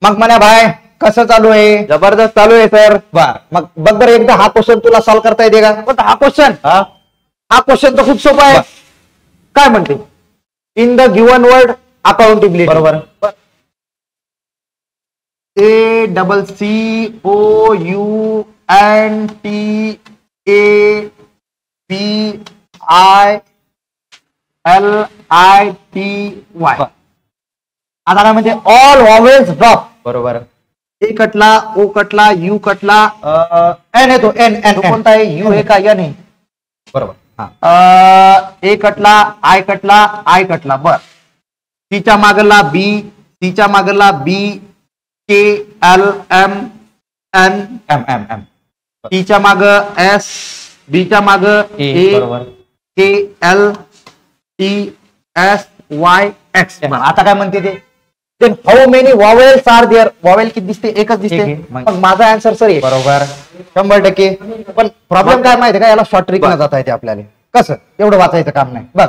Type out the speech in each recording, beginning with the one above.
मग म्हणा भाई कसं चालू आहे? जबरदस्त चालू आहे सर. बर मग बघ बरं एकदा हा क्वेश्चन तुला सॉल्व्ह करता येते का? हा क्वेश्चन हा क्वेश्चन तर खूप सोपा आहे. काय म्हणते? In the given word accountability. बरोबर. ACCOUNTABILITY. आता काय म्हणजे ऑल व्हॉवेल्स ड्रॉप. बरोबर. ए कटला, ओ कटला, यू कटला, एन येतो. एन एन कोणता आहे? यू आहे का एन आहे? बरोबर. ए कटला, आय कटला, आय कटला. बर सीच्या मागला बी, सीच्या मागला B, K L M N M M M. टीच्या माग एस, बीच्या माग ए, बरोबर. K L T S Y X. आता काय म्हणते ते? Then how many vowels are there? Vowel किती दिसते? एकच दिसते. मग माझा आन्सर सर बरोबर 100%. पण प्रॉब्लेम काय माहिती का? याला शॉर्ट ट्रिक न जाता येते आपल्याला. कसं? एवढं वाचायचं काम नाही. बघ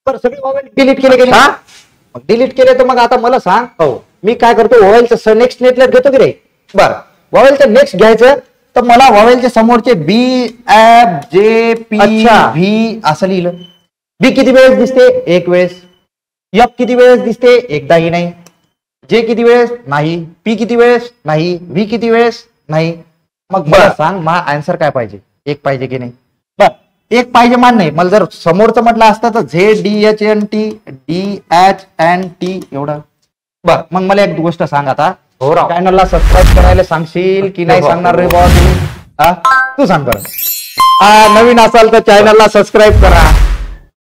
बरं सगळे वॉवेल डिलीट केले गेले. मग डिलीट केले तर मग आता मला सांग. हो. मी काय करतो? वॉवेलचं नेक्स्ट नेटलेट घेतो की रे? बरं वॉवेलचं नेक्स्ट घ्यायचं तर मला वॉवेलच्या समोरचे बी एफ जे पी व्ही असं लिहिलं. बी किती वेळेस दिसते? एक वेळेस. एफ किती वेळेस दिसते? एकदाही नाही. जे किती वेळेस? नाही. पी किती वेळेस? नाही. व्ही किती वेळेस? नाही. मग मला सांग मला आन्सर काय पाहिजे? एक पाहिजे की नाही? बर एक पाहिजे मान नाही. मला जर समोरचं म्हटलं असतं तर ZDHNT DHNT एवढं. बर मग मला एक गोष्ट सांग आता. चॅनलला सबस्क्राईब करायला सांगशील की नाही सांगणार रे बॉस? तू सांग बरं. नवीन असाल तर चॅनलला सबस्क्राईब करा.